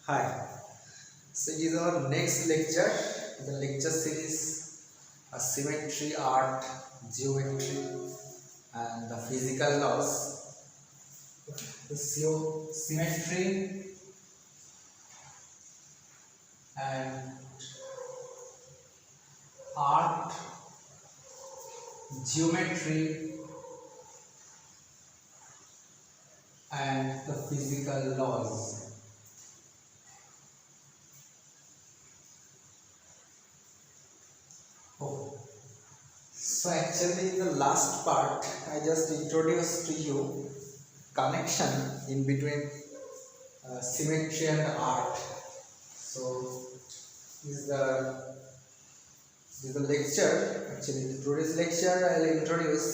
Hi. So it is our next lecture, the lecture series, symmetry, art, geometry, and the physical laws. So symmetry and art, geometry, and the physical laws. Oh. So actually in the last part I just introduced to you connection in between symmetry and art. So is the lecture. Actually in today's lecture I will introduce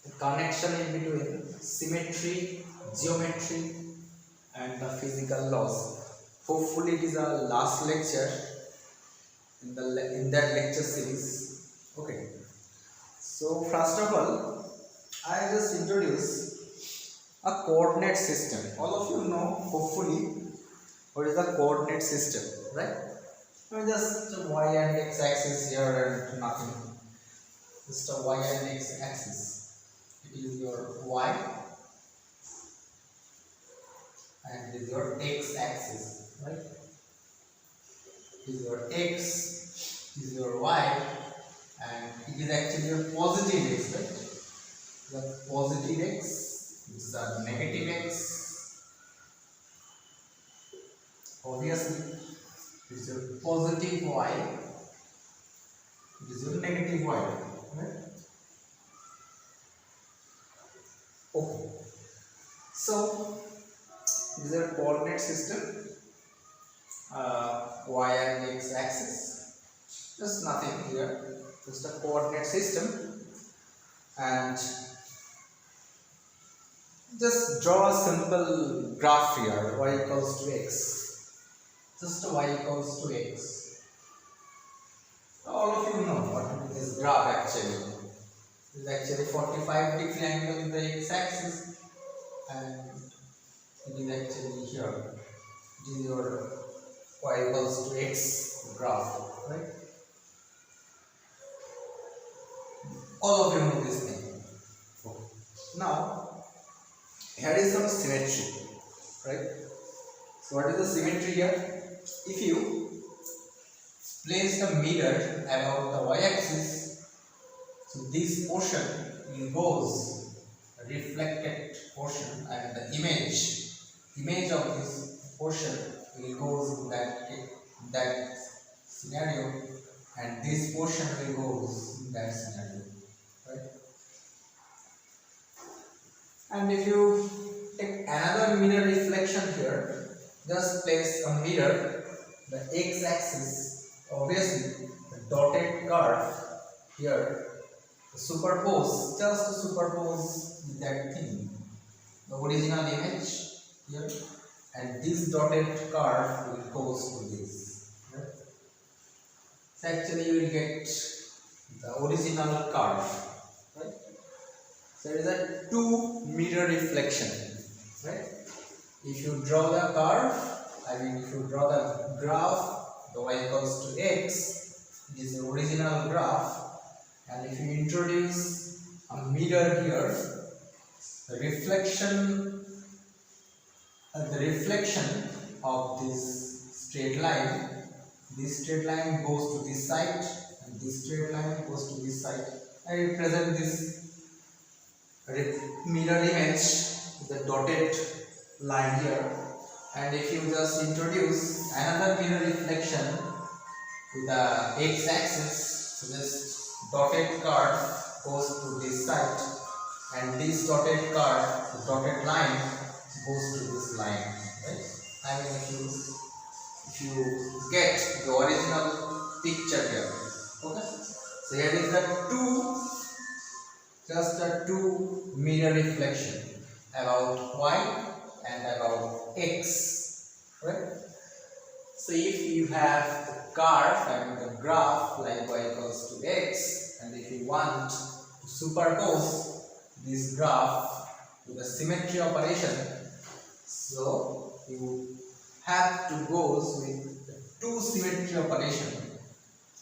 the connection in between symmetry, geometry and the physical laws. Hopefully it is our last lecture in that lecture series. Okay. So first of all, I just introduce a coordinate system. All of you know, hopefully, what is the coordinate system, right? Just y and x axis here and nothing. Just a y and x axis. It is your y and it is your x axis, right? It is your x, it is your y, and it is actually a positive x, right? The positive x, which is a negative x. Obviously, it is your positive y, it is your negative y, right? Okay. So, this is a coordinate system, y and x axis. Just nothing here, just a coordinate system, and just draw a simple graph here, y equals to x. Just y equals to x. All of you know what is graph actually. It is actually 45-degree angle in the x axis, and it is actually here. It is your y equals to x graph, right? All of you know this thing. Okay. Now, here is some symmetry, right? So, what is the symmetry here? If you place the mirror about the y-axis, so this portion will goes reflected portion, and the image of this portion will goes in that scenario, and this portion will goes in that scenario, right? And if you take another mirror reflection here, just place a mirror, the x-axis, obviously the dotted curve here, superpose, just superpose that thing, the original image here, and this dotted curve will goes to this. Right? So actually you will get the original curve, right? So there is a two mirror reflection, right? If you draw the curve, if you draw the graph, the y equals to x, it is the original graph, and if you introduce a mirror here, the reflection of this straight line goes to this side, and this straight line goes to this side. I represent this mirror image with the dotted line here, and if you just introduce another mirror reflection with the x-axis, so this dotted curve goes to this side, and this dotted curve, the dotted line, goes to this line, right? I mean, if you get the original picture here, okay? So here is the just a two mirror reflection about y and about x, right? So if you have the curve and the graph like y equals to x, and if you want to superpose this graph with a symmetry operation, so you have to goes with two symmetry operation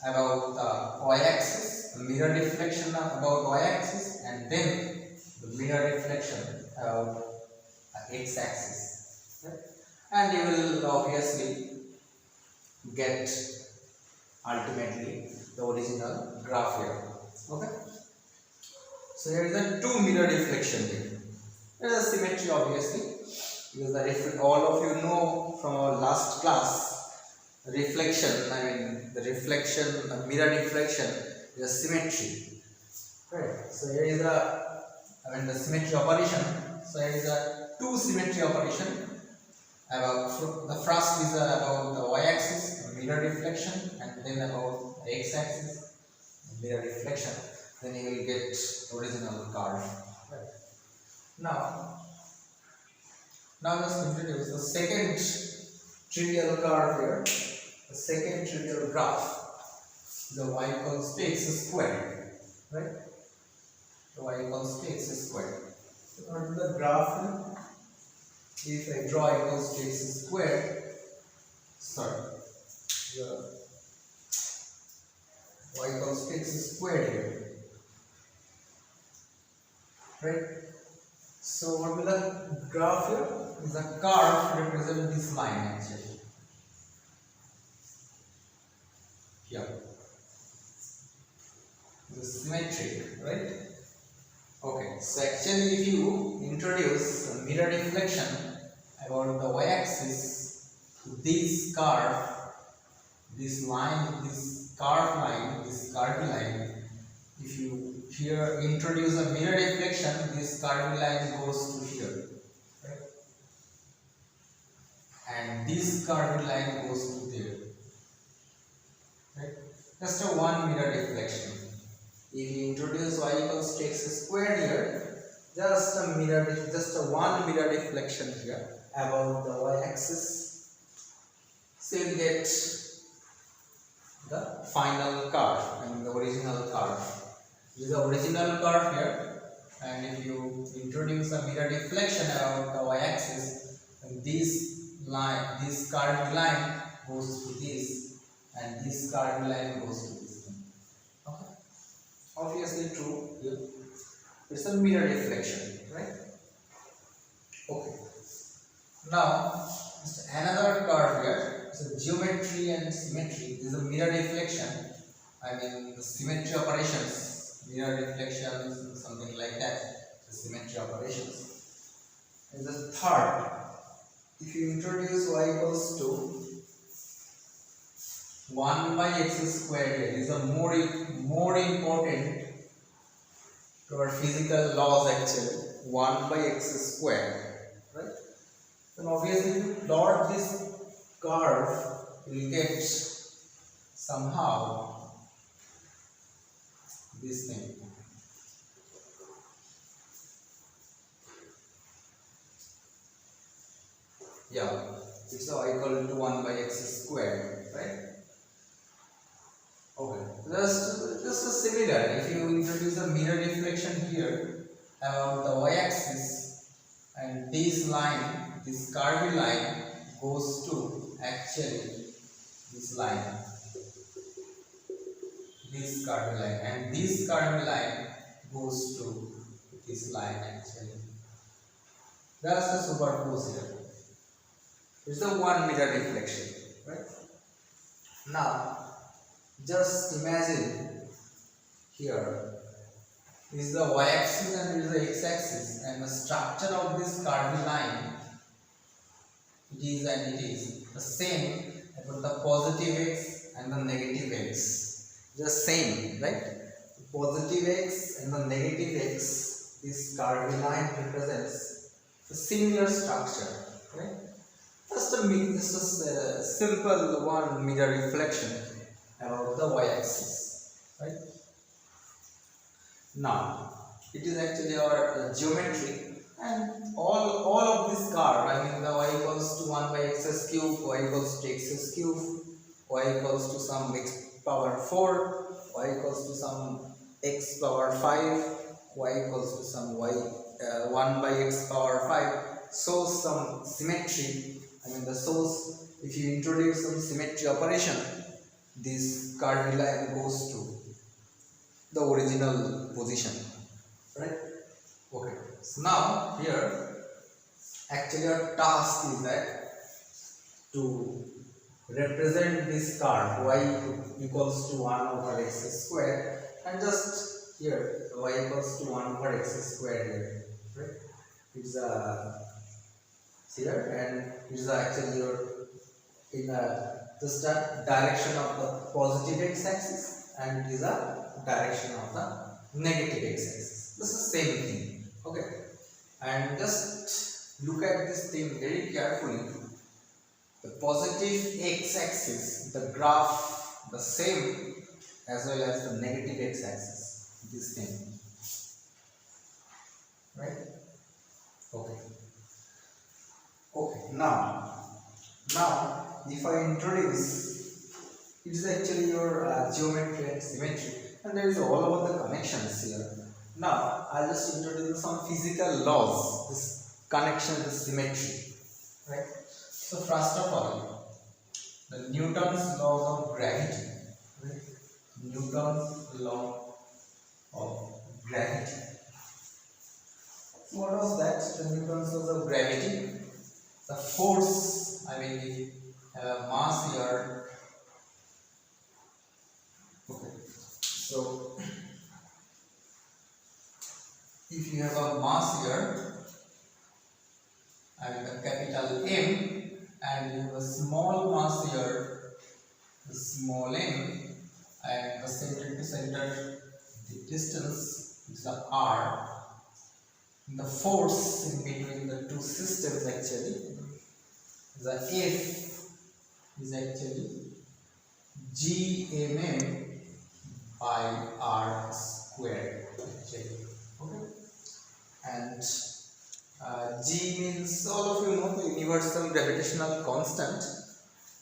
about the y-axis, the mirror reflection about y-axis, and then the mirror reflection about the x-axis. Right? And you will obviously get ultimately the original graph here. Okay. So here is a two mirror reflection here. There is a symmetry obviously, because all of you know from our last class, reflection, the reflection, mirror reflection is a symmetry. Right. So here is the symmetry operation. So here is a two symmetry operation. About the first is about the y-axis, mirror reflection, and then about the x-axis, mirror reflection. Then you will get original curve. Right. Now let's introduce the second trivial curve here. The second trivial graph, the y equals to x squared, right? The y equals to x squared. So what is the graph here? If I draw equals to x squared, the y equals to x squared here, right? So what will the graph here? Is a curve represent this line actually. Here. The symmetry, right? Okay, so actually if you introduce a mirror reflection about the y-axis, this curve, this line, this curved line, this curved line, if you here introduce a mirror reflection, this curved line goes to here, right? And this curved line goes to there, right? Just a one mirror reflection. If you introduce y equals to x squared here, just a one mirror reflection here about the y-axis, so you get the final curve, the original curve. This is the original curve here, and if you introduce a mirror reflection about the y-axis, this curved line goes to this, and this curved line goes to this. Okay. Obviously true here. It's a mirror reflection, right? Okay. Now, another curve here. It's a geometry and symmetry. This is a mirror reflection. The symmetry operations, mirror reflections, something like that. The symmetry operations. And the third, if you introduce y equals to 1 by x squared here, is a more important to our physical laws actually. 1 by x squared, right? Then obviously if you plot this curve, you will get somehow this thing. Yeah, it's y equal to 1 by x squared, right? Okay, just a similar. If you introduce a mirror reflection here about the y-axis, and this line, this curvy line goes to actually this line, this curvy line, and this curvy line goes to this line actually. That's the superpose here. It's the one mirror reflection, right? Now, just imagine here is the y-axis and is the x-axis, and the structure of this curvy line, it is the same about the positive x and the negative x. Just same, right? The positive x and the negative x, this curvy line represents a similar structure, right? Just a simple one mirror reflection about the y-axis, right? Now, it is actually our geometry, and all of this curve, the y equals to 1 by x cube, y equals to x cube, y equals to some x power 4, y equals to some x power 5, y equals to some 1 by x power 5, shows some symmetry I mean the source, if you introduce some symmetry operation, this cardinal line goes to the original position, right? Okay, so now here actually our task is that to represent this curve y equals to 1 over x square, and just here y equals to 1 over x square here, right? It's a here, and it's actually your in just a direction of the positive x-axis, and it is a direction of the negative x-axis. This is same thing. Okay, and just look at this thing very carefully. The positive x-axis, the graph the same as well as the negative x-axis. This thing, right? Okay. Okay. Now, if I introduce, it is actually your geometry and symmetry, and there is all about the connections here. Now, I'll just introduce some physical laws. This connection, the symmetry, right? So first of all, the Newton's laws of gravity, right? Newton's law of gravity. So what was that? The Newton's laws of gravity. The force, I mean, we have a mass here. Okay. So if you have a mass here, and a capital M, and you have a small mass here, the small m, and the center to center, the distance is the r. The force in between the two systems actually, the F is actually gmm by r squared actually. Okay, and G means, all of you know, the universal gravitational constant,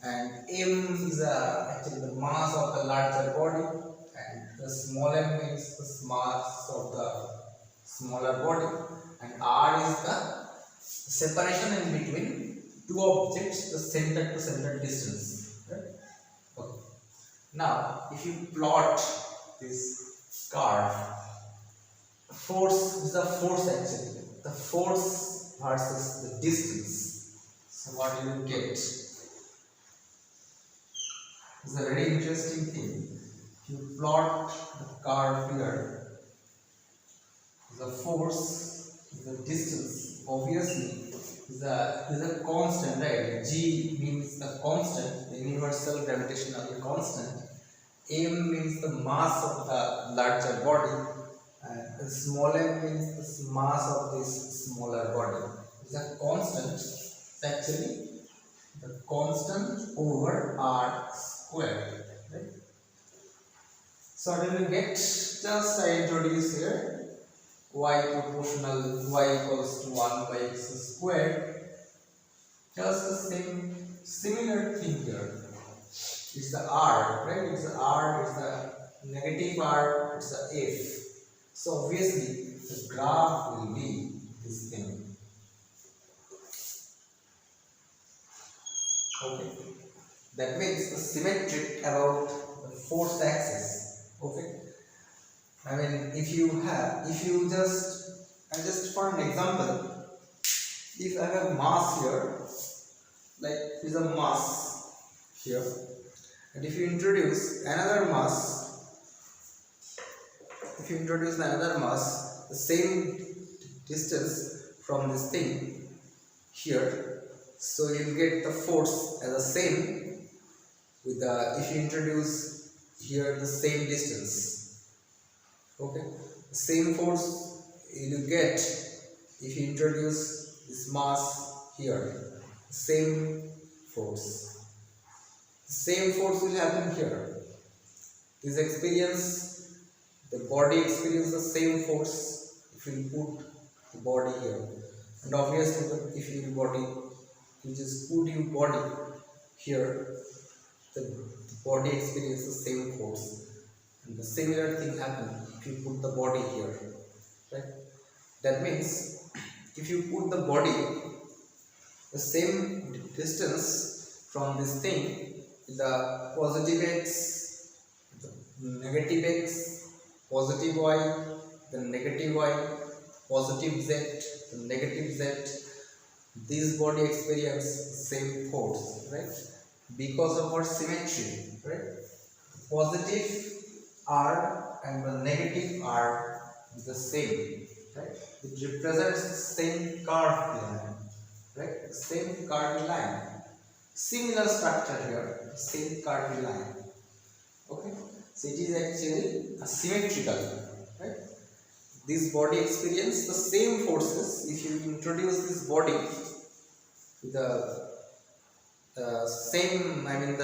and M is actually the mass of the larger body, and the small m means the mass of the smaller body, and R is the separation in between two objects, the center to center distance. Right? Okay. Now, if you plot this curve, force is the force actually. The force versus the distance. So what you will get? It's a very interesting thing. If you plot the curve here, the force is the distance. Obviously, is a constant, right? G means the constant, the universal gravitational constant. M means the mass of the larger body. The small m means the mass of this smaller body. It's a constant. It's actually the constant over r squared. Right? So what do we get? Just I introduce here y proportional y equals to 1 by x squared. Just the same similar thing here. It's the r, right? It's the r, it's the negative r, it's the f. So obviously the graph will be this thing. Okay. That means the symmetric about the force axis. Okay. I mean, just for an example, if I have mass here, like is a mass here, and if you introduce another mass, the same distance from this thing here, so you will get the force as the same with the, if you introduce here the same distance. Okay, the same force you will get if you introduce this mass here, same force. The same force will happen here. This experience, the body experiences the same force if you put the body here, and obviously if you just put your body here, the body experiences the same force, and the similar thing happens if you put the body here, right? That means if you put the body the same distance from this thing, the positive x, the negative x, positive y, the negative y, positive z, the negative z, this body experience same force, right? Because of our symmetry, right? Positive r and the negative r is the same, right? It represents the same curved line, right? Same curved line. Similar structure here, same curved line. Okay, so it is actually a symmetrical, right? This body experience the same forces. If you introduce this body with the same, I mean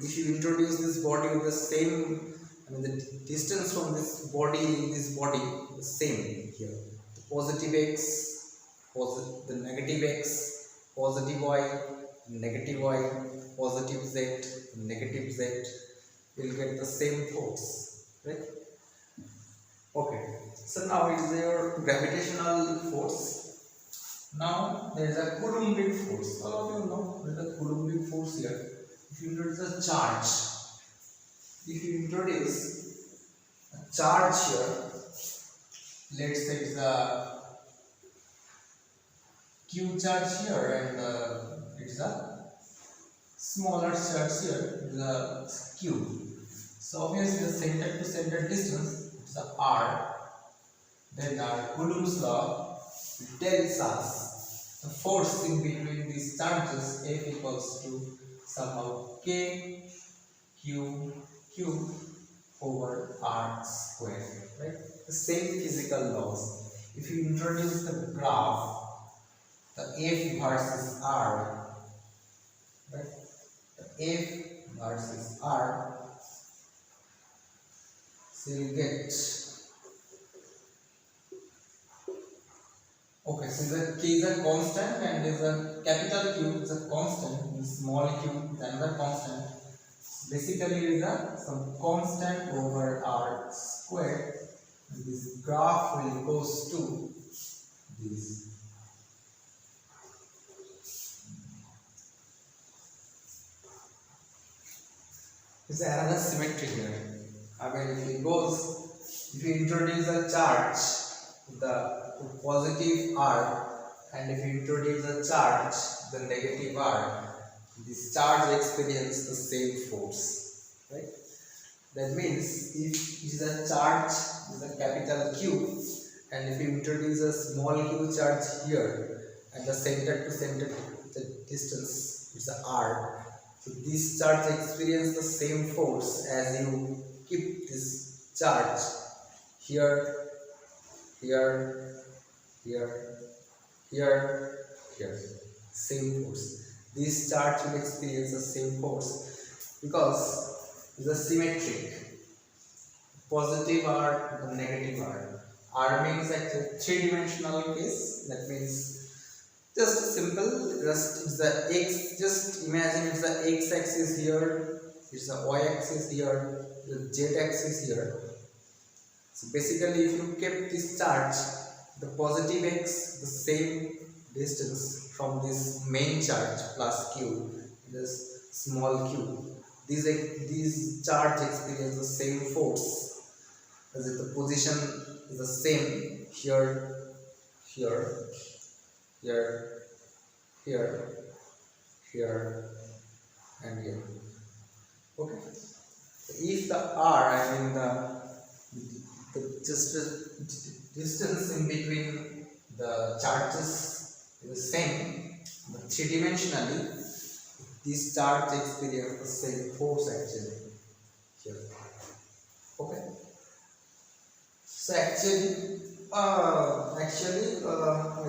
if you introduce this body with the same, I mean the distance from this body in this body the same here. The positive x, the negative x, positive y, negative y, positive z, negative z, will get the same force, right? Okay, so now it is your gravitational force. Now there is a Coulombic force. All of you know there is a Coulombic force here. If you introduce a charge, if you introduce a charge here, let's say it's a Q charge here and it's a smaller charge here, it's a Q. So obviously the center to center distance is a R. Then our Coulomb's law tells us the force in between these charges F equals to somehow K Q Q over R square, right? The same physical laws. If you introduce the graph, the F versus R, right? The F versus R, so you get, okay, so the K is a constant and is a capital Q is a constant, and small q is another constant. Basically it is a some constant over R squared, and this graph will goes to this. Is another symmetry here. I mean, if you introduce a charge, the positive R, and if you introduce a charge, the negative R, this charge experience the same force, right? That means if it is a charge, is a capital Q, and if you introduce a small q charge here, and the center to center, the distance is a R. So this charge experience the same force as you keep this charge here, here, here, here, here. Same force. This charge will experience the same force because it is a symmetric. Positive R, the negative R. R means actually three-dimensional case. That means just simple, just it's the x, just imagine it's the x axis here, it's the y axis here, the z axis here. So basically if you kept this charge, the positive x, the same distance from this main charge plus q, this small q, these charge experience the same force as if the position is the same here, here, here, here, here, and here. Okay. If the R, I mean the just distance in between the charges is the same, but three-dimensionally, this charge experience the same force actually here. Okay. So I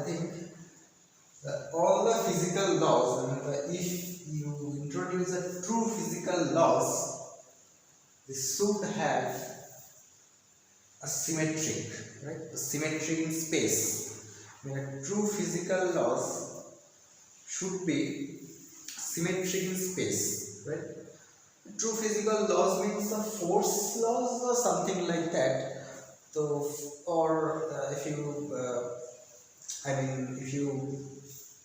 think all the physical laws, and if you introduce a true physical laws, this should have a symmetric, right? A symmetry in space. I mean, true physical laws should be symmetry in space, right? True physical laws means the force laws or something like that. So, or if you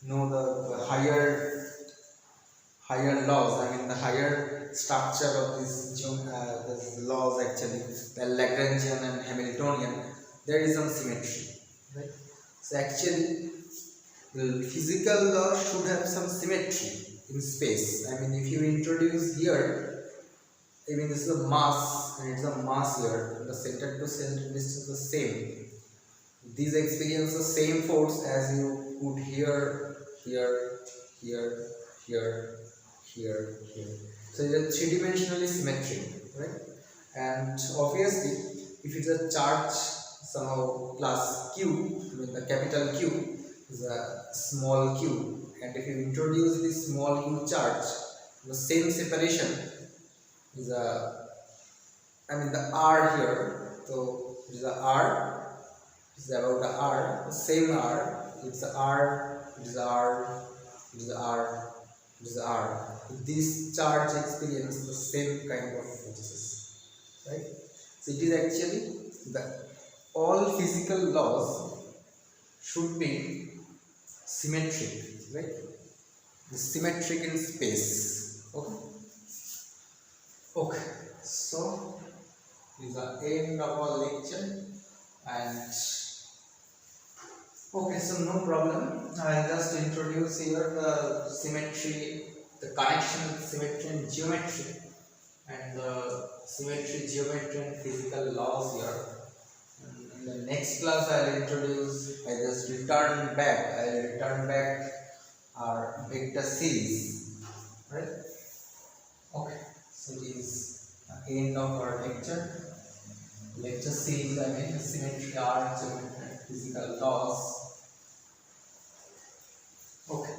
know the higher laws, I mean the higher structure of these laws actually, the Lagrangian and Hamiltonian, there is some symmetry, right? So actually, the physical law should have some symmetry in space. I mean, if you introduce here, I mean this is a mass, and it's a mass here, the center to center distance is the same. These experience the same force as you put here, here, here, here, here. So it's a three-dimensionally symmetric, right? And obviously, if it's a charge somehow plus q, I mean the capital Q is a small q, and if you introduce this small q charge, the same separation is a, I mean the r here. So it is a r, it's about the r, the same r, it's a r, it is a r, it is a r, it is a r. This charge experience the same kind of forces, right? So it is actually the all physical laws should be symmetric, right? The symmetric in space. Okay. Okay. So this is the end of our lecture, and okay, so no problem. I'll just introduce here the symmetry, the connection with symmetry and geometry, and the symmetry, geometry, and physical laws here. And in the next class, I'll introduce. I'll return back our vector series, right? Okay. So it is the end of our lecture. Lecture series, I mean, symmetry, art, geometry, and physical laws. Okay.